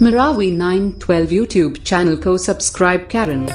Marawi 912 YouTube channel को subscribe करें।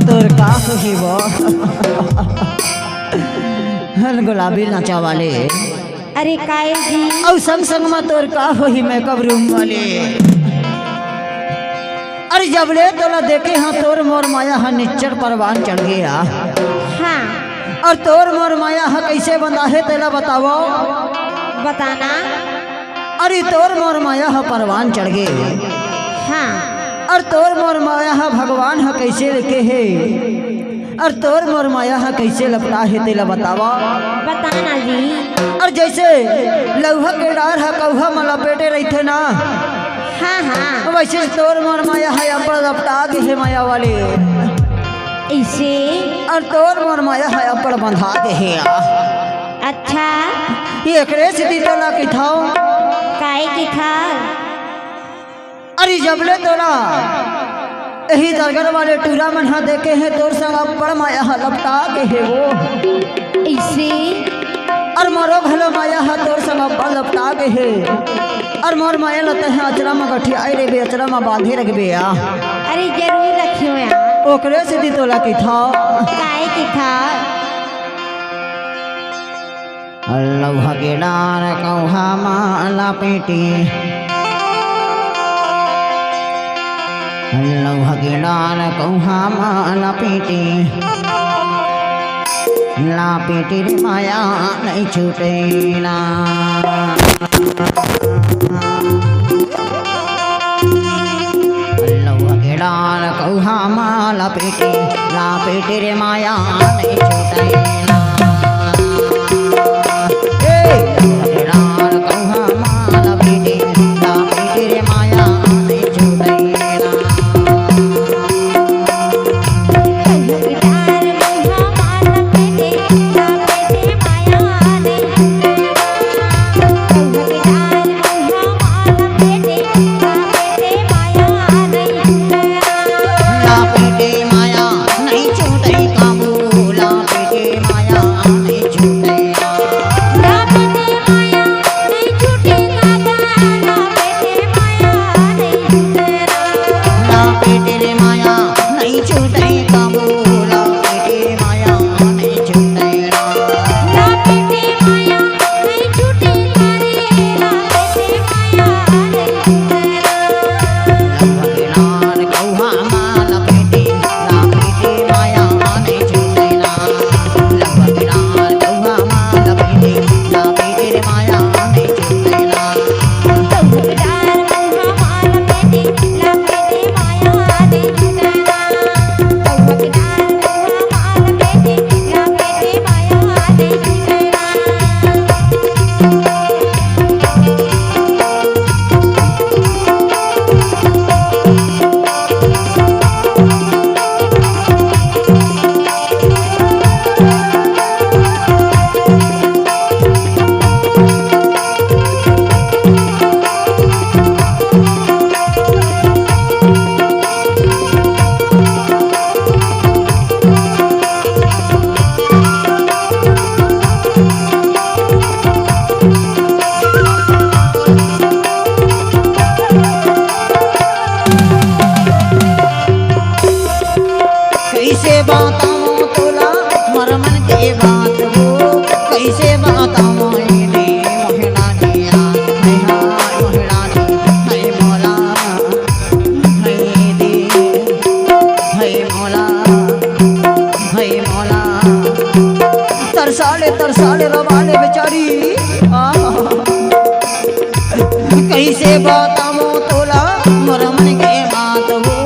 तोर का खुशी वो हल गुलाबी नाचा वाले। अरे काहे जी और संग संग में तोर का होही मैं कब रूम वाले। अरे जबले तोला देखे हाँ तोर मोर माया हाँ निच्चर परवान चढ़ गया। हाँ और तोर मोर माया हाँ कैसे बंधा है तेला बताओ। बताना। अरे तोर मोर माया हाँ परवान चढ़ गए। हाँ और तोर मोर माया हा भगवान हा कैसे लिखे है। और तोर मोर माया हा कैसे लपटा है तेला बतावा। बताना जी। और जैसे लौहा के डार हा कौहा में लपेटे रहते ना। हाँ हाँ वैसे तोर मोर माया हा अपन लपटा के है माया वाले। इसे और तोर मोर माया हा अपन बंधा के है। अच्छा ये एकरे सिद्धि तोला की थाओ काहे की था। अरे जबले तोला यही दरगाह वाले टूरा मन हा देखे हैं तोर संग अपन माया हा लपटा के है वो। इसे और मोरो भलो माया हा तोर संग अपन लपटा के है। और मोर माया लते हैं अचरा में गठी आई रे बे अचरा में बांधे रखबे आ। अरे जरूर रखियो यार। ओकरे से दी तोला की था काहे की था। लौहा के डार कौहा माला पेटी। लौहा के डार कौहा माला पेटी। ला पेटी रे माया नहीं छूटेला। लौहा के डार कौहा माला पेटी। ला पेटी रे माया नहीं छूटेला। माया नहीं छूटे काबू ला पेटे माया बताओ इने मोहनानिया हाय हाय मोहनानी हाय मौला हाय दे हाय मौला हाय मौला तरसाले रवाले बेचारी कैसे बताओ तोला मोर मन के बात हो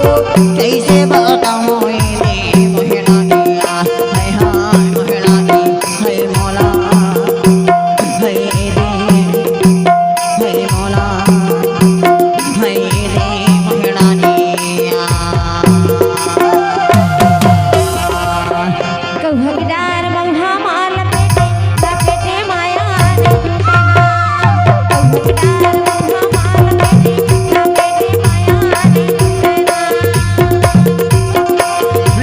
कैसे बताओ इने मोहनानिया हाय हाय मोहनानी हाय मौला हाय रे हाय मौला हाय रे मोहनानिया कौहगदार मौहा माल पेटे लपेटे माया रे कौहगदार मौहा माल पेटे लपेटे माया रे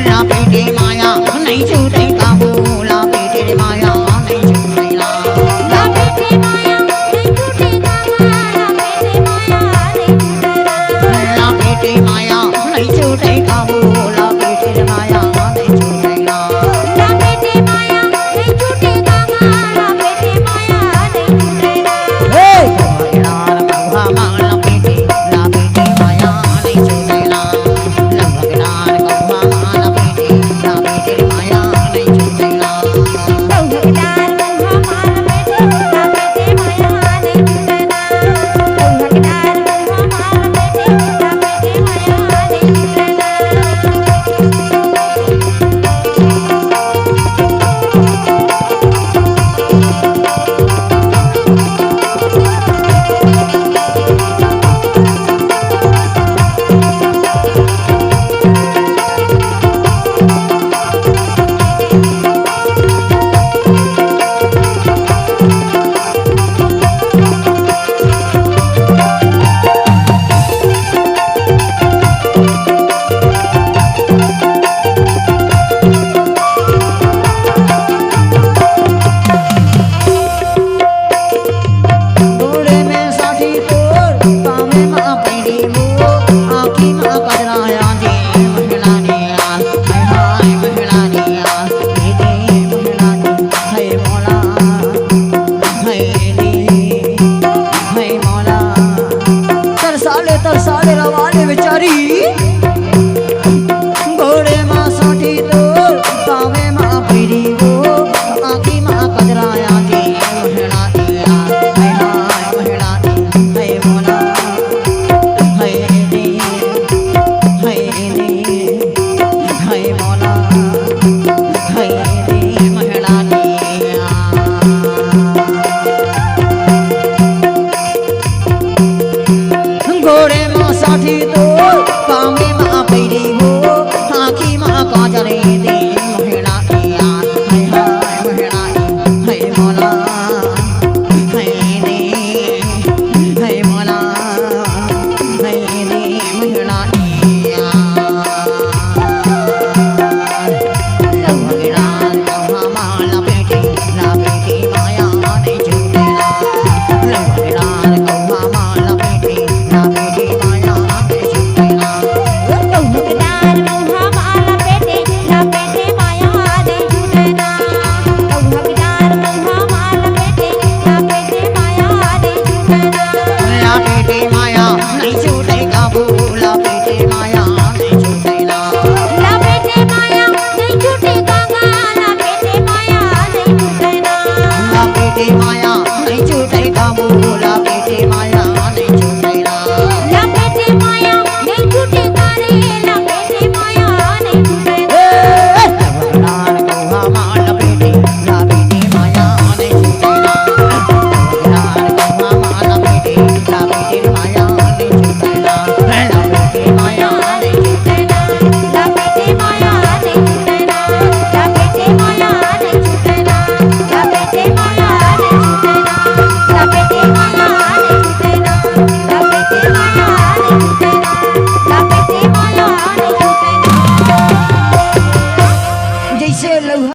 लापेटे माया नहीं छूटे काबू लापेटे माया नहीं छूटे ला लपेटे माया नहीं टूटे कामा लपेटे माया नहीं टूटे लापेटे माया नहीं छूटे काबू